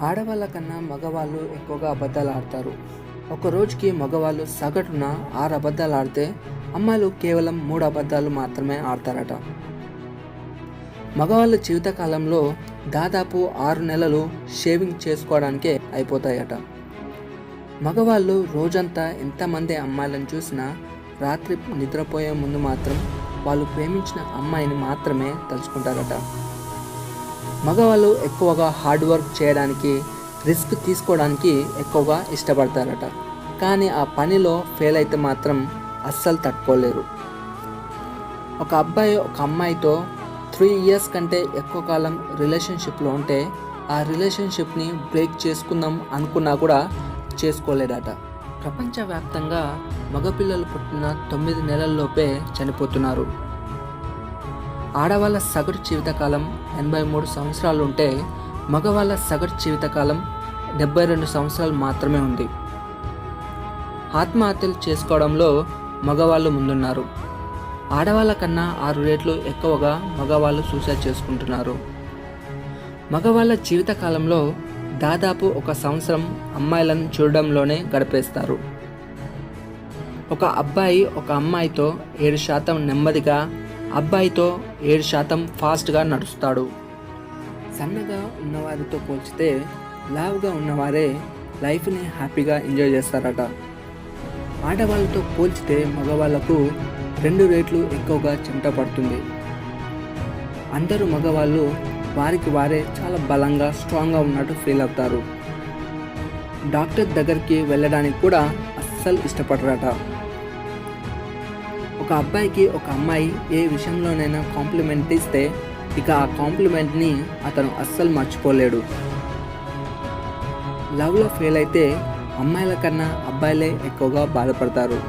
ఆడవాళ్ళ కన్నా మగవాళ్ళు ఎక్కువగా అబద్ధాలు ఆడతారు. ఒక రోజుకి మగవాళ్ళు సగటున 6 అబద్ధాలు ఆడితే అమ్మాయిలు కేవలం 3 అబద్ధాలు మాత్రమే ఆడతారట. మగవాళ్ళ జీవితకాలంలో దాదాపు 6 నెలలు షేవింగ్ చేసుకోవడానికే అయిపోతాయట. మగవాళ్ళు రోజంతా ఎంతమంది అమ్మాయిలను చూసినా రాత్రి నిద్రపోయే ముందు మాత్రం వాళ్ళు ప్రేమించిన అమ్మాయిని మాత్రమే తలుచుకుంటారట. మగవాళ్ళు ఎక్కువగా హార్డ్ వర్క్ చేయడానికి, రిస్క్ తీసుకోవడానికి ఎక్కువగా ఇష్టపడతారట. కానీ ఆ పనిలో ఫెయిల్ అయితే మాత్రం అస్సలు తట్టుకోలేరు. ఒక అబ్బాయి ఒక అమ్మాయితో 3 ఇయర్స్ కంటే ఎక్కువ కాలం రిలేషన్షిప్లో ఉంటే ఆ రిలేషన్షిప్ని బ్రేక్ చేసుకుందాం అనుకున్నా కూడా చేసుకోలేడట. ప్రపంచవ్యాప్తంగా మగపిల్లలు పుట్టిన 9 నెలల్లోపే చనిపోతున్నారు. ఆడవాళ్ళ సగటు జీవితకాలం 83 సంవత్సరాలు ఉంటే మగవాళ్ళ సగటు జీవితకాలం 72 సంవత్సరాలు మాత్రమే ఉంది. ఆత్మహత్యలు చేసుకోవడంలో మగవాళ్ళు ముందున్నారు. ఆడవాళ్ళ కన్నా 6 రెట్లు ఎక్కువగా మగవాళ్ళు సూసైడ్ చేసుకుంటున్నారు. మగవాళ్ళ జీవితకాలంలో దాదాపు 1 సంవత్సరం అమ్మాయిలను చూడడంలోనే గడిపేస్తారు. ఒక అబ్బాయి ఒక అమ్మాయితో 7% నెమ్మదిగా, అబ్బాయితో 7% ఫాస్ట్గా నడుస్తాడు. సన్నగా ఉన్నవారితో పోల్చితే లావుగా ఉన్నవారే లైఫ్ని హ్యాపీగా ఎంజాయ్ చేస్తారట. ఆడవాళ్ళతో పోల్చితే మగవాళ్ళకు 2 రెట్లు ఎక్కువగా చెమట పడుతుంది. అందరూ మగవాళ్ళు వారికి వారే చాలా బలంగా, స్ట్రాంగ్గా ఉన్నట్టు ఫీల్ అవుతారు. డాక్టర్ దగ్గరికి వెళ్ళడానికి కూడా అస్సలు ఇష్టపడరట. ఒక అబ్బాయికి ఒక అమ్మాయి ఏ విషయంలోనైనా కాంప్లిమెంట్ ఇస్తే ఇక ఆ కాంప్లిమెంట్ని అతను అస్సలు మర్చిపోలేడు. లవ్లో ఫెయిల్ అయితే అమ్మాయిల కన్నా అబ్బాయిలే ఎక్కువగా బాధపడతారు.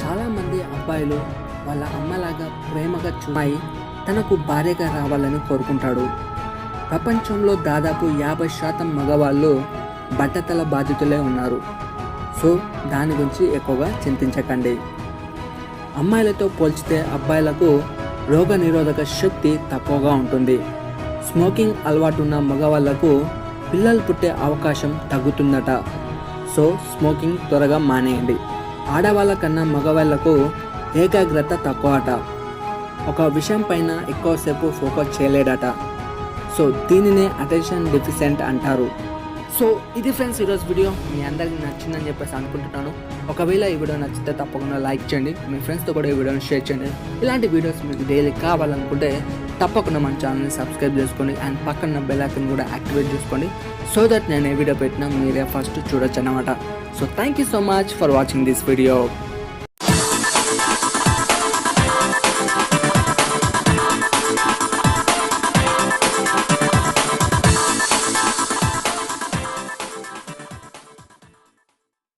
చాలామంది అబ్బాయిలు వాళ్ళ అమ్మలాగా ప్రేమగా చూసి తనకు భార్యగా రావాలని కోరుకుంటాడు. ప్రపంచంలో దాదాపు 50% మగవాళ్ళు బట్టతల బాధితులే ఉన్నారు. సో దాని గురించి ఎక్కువగా చింతించకండి. అమ్మాయిలతో పోల్చితే అబ్బాయిలకు రోగనిరోధక శక్తి తక్కువగా ఉంటుంది. స్మోకింగ్ అలవాటు ఉన్న మగవాళ్లకు పిల్లలు పుట్టే అవకాశం తగ్గుతుందట. సో స్మోకింగ్ త్వరగా మానేయండి. ఆడవాళ్ళ కన్నా మగవాళ్లకు ఏకాగ్రత తక్కువ అట. ఒక విషయం పైన ఎక్కువసేపు ఫోకస్ చేయలేడట. సో దీనినే అటెన్షన్ డెఫిషియెంట్ అంటారు. సో ఇది ఫ్రెండ్స్ ఈరోజు వీడియో. మీ అందరికీ నచ్చిందని చెప్పేసి అనుకుంటున్నాను. ఒకవేళ ఈ వీడియో నచ్చితే తప్పకుండా లైక్ చేయండి. మీ ఫ్రెండ్స్తో కూడా ఈ వీడియోని షేర్ చేయండి. ఇలాంటి వీడియోస్ మీకు డైలీ కావాలనుకుంటే తప్పకుండా మన ఛానల్ని సబ్స్క్రైబ్ చేసుకోండి అండ్ పక్కన బెల్ ఐకాన్ కూడా యాక్టివేట్ చేసుకోండి. సో దట్ నేను ఏ వీడియో పెట్టినా మీరే ఫస్ట్ చూడొచ్చు అన్నమాట. So thank you so much for watching this video.